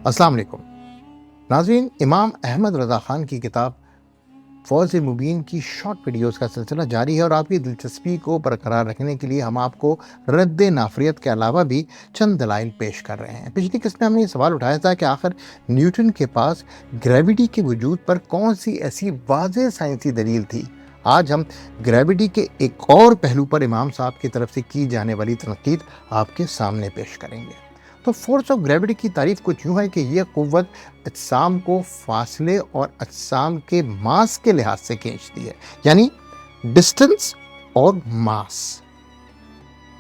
अस्सलाम वालेकुम नाज़रीन, इमाम अहमद रज़ा ख़ान की किताब फ़ौज़ मुबीन की शॉर्ट वीडियोज़ का सिलसिला जारी है और आपकी दिलचस्पी को बरकरार रखने के लिए हम आपको रद्द नाफ़रियत के अलावा भी चंद दलाइल पेश कर रहे हैं। पिछली किस्त में हमने ये सवाल उठाया था कि आखिर न्यूटन के पास ग्रेविटी के वजूद पर कौन सी ऐसी वाज़ेह साइंसी दलील थी। आज हम ग्रेविटी के एक और पहलू पर इमाम साहब की तरफ से की जाने वाली तनकीद आपके सामने पेश करेंगे। तो फोर्स ऑफ ग्रेविटी की तारीफ कुछ यूँ है कि यह क़ुव्वत अजसाम को फासले और अजसाम के मास के लिहाज से खींचती है, यानी डिस्टेंस और मास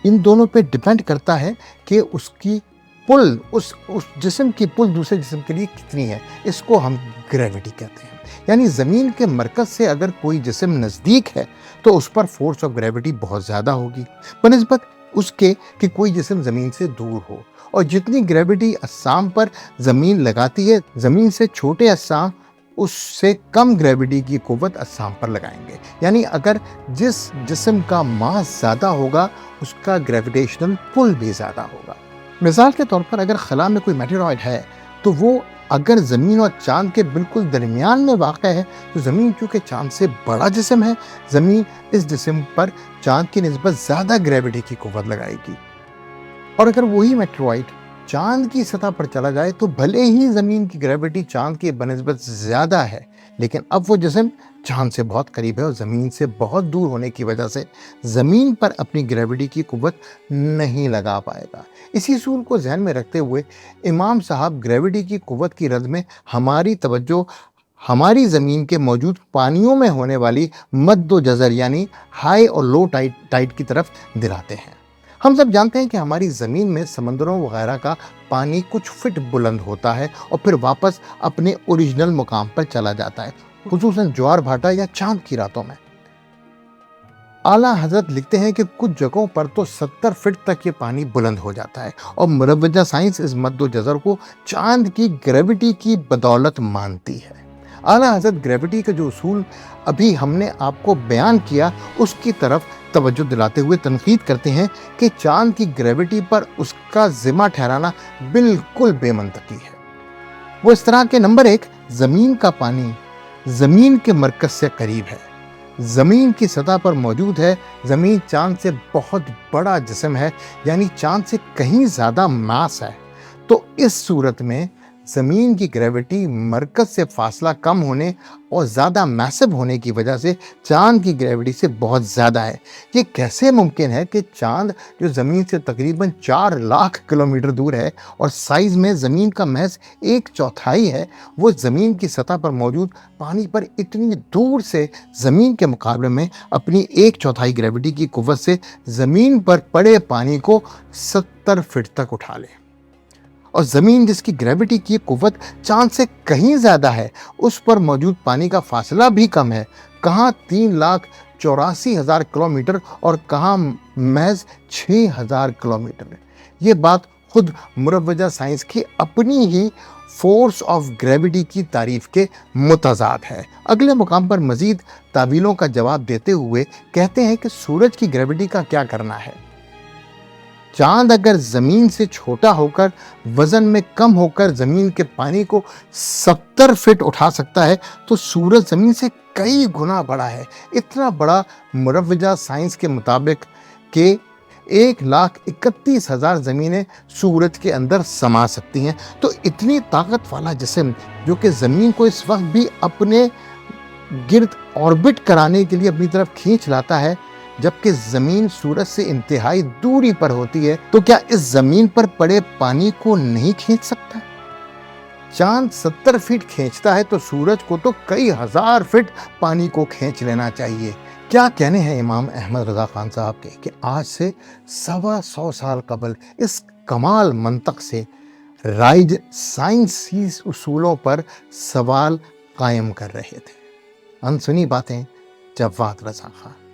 इन दोनों पे डिपेंड करता है कि उसकी पुल उस जिस्म की पुल दूसरे जिस्म के लिए कितनी है। इसको हम ग्रेविटी कहते हैं। यानी ज़मीन के मरकज़ से अगर कोई जिस्म नज़दीक है तो उस पर फोर्स ऑफ ग्रेविटी बहुत ज़्यादा होगी बनिस्बत उसके कि कोई जिस्म ज़मीन से दूर हो। और जितनी ग्रेविटी अजसाम पर ज़मीन लगाती है, ज़मीन से छोटे अजसाम उससे कम ग्रेविटी की क़ुव्वत अजसाम पर लगाएंगे। यानी अगर जिस जिस्म का मास ज़्यादा होगा उसका ग्रेविटेशनल पुल भी ज़्यादा होगा। मिसाल के तौर पर अगर खला में कोई मेटेरॉइड है तो वो अगर ज़मीन और चाँद के बिल्कुल दरमियान में वाक़ा है तो ज़मीन चूँकि चाँद से बड़ा जिस्म है, ज़मीन इस जिस्म पर चाँद की निस्बत ज़्यादा ग्रेविटी की क़ुव्वत लगाएगी। और अगर वही मेटेरॉइड चाँद की सतह पर चला जाए तो भले ही ज़मीन की ग्रेविटी चाँद की बनिस्बत ज़्यादा है, लेकिन अब वो जिस्म चाँद से बहुत करीब है और ज़मीन से बहुत दूर होने की वजह से ज़मीन पर अपनी ग्रेविटी की क़ुव्वत नहीं लगा पाएगा। इसी असूल को ज़हन में रखते हुए इमाम साहब ग्रेविटी की क़ुव्वत की रद में हमारी तवज्जो हमारी ज़मीन के मौजूद पानियों में होने वाली मद्दो जज़र यानी हाई और लो टाइड की तरफ दिलाते हैं। हम सब जानते हैं कि हमारी ज़मीन में समंदरों वगैरह का पानी कुछ फिट बुलंद होता है और फिर वापस अपने ओरिजिनल मुकाम पर चला जाता है, खुसूसन ज्वार भाटा या चांद की रातों में। आला हज़रत लिखते हैं कि कुछ जगहों पर तो 70 फीट तक ये पानी बुलंद हो जाता है और मुरव्वजा साइंस इस मद्दो जज़र को चांद की ग्रेविटी की बदौलत मानती है। आला हज़रत ग्रेविटी का जो उसूल अभी हमने आपको बयान किया उसकी तरफ तवज्जो दिलाते हुए तनकीद करते हैं कि चांद की ग्रेविटी पर उसका ज़िम्मा ठहराना बिल्कुल बेमंतकी है। वो इस तरह के नंबर 1, ज़मीन का पानी ज़मीन के मरकज़ से करीब है, ज़मीन की सतह पर मौजूद है। ज़मीन चांद से बहुत बड़ा जिस्म है, यानी चांद से कहीं ज़्यादा मास है। तो इस सूरत में ज़मीन की ग्रेविटी मरकज़ से फासला कम होने और ज़्यादा मैसिव होने की वजह से चाँद की ग्रेविटी से बहुत ज़्यादा है। ये कैसे मुमकिन है कि चाँद जो ज़मीन से तकरीबन 4 लाख किलोमीटर दूर है और साइज़ में ज़मीन का महज 1/4 है, वो ज़मीन की सतह पर मौजूद पानी पर इतनी दूर से ज़मीन के मुकाबले में अपनी 1/4 ग्रेविटी की क़ुव्वत से ज़मीन पर पड़े पानी को 70 फीट तक उठा ले। और ज़मीन जिसकी ग्रेविटी की क़ुव्वत चाँद से कहीं ज़्यादा है उस पर मौजूद पानी का फासला भी कम है, कहाँ 3,84,000 किलोमीटर और कहाँ महज 6,000 किलोमीटर। ये बात खुद मुरव्वजा साइंस की अपनी ही फोर्स ऑफ ग्रेविटी की तारीफ के मुतज़ाद है। अगले मुकाम पर मज़ीद तावीलों का जवाब देते हुए कहते हैं कि सूरज की ग्रेविटी का क्या करना है। चांद अगर ज़मीन से छोटा होकर वज़न में कम होकर ज़मीन के पानी को 70 फीट उठा सकता है तो सूरज ज़मीन से कई गुना बड़ा है। इतना बड़ा मुरव्वजा साइंस के मुताबिक कि 1,31,000 ज़मीनें सूरज के अंदर समा सकती हैं। तो इतनी ताकत वाला जिस्म जो कि ज़मीन को इस वक्त भी अपने गिर्द ऑर्बिट कराने के लिए अपनी तरफ खींच लाता है, जबकि ज़मीन सूरज से इंतहाई दूरी पर होती है, तो क्या इस ज़मीन पर पड़े पानी को नहीं खींच सकता? चांद 70 फीट खींचता है तो सूरज को तो कई हज़ार फीट पानी को खींच लेना चाहिए। क्या कहने हैं इमाम अहमद रज़ा ख़ान साहब के कि आज से 125 साल कबल इस कमाल मंतक से राइज साइंसी उसूलों पर सवाल कायम कर रहे थे। अनसुनी बातें, जवाद रज़ा ख़ान।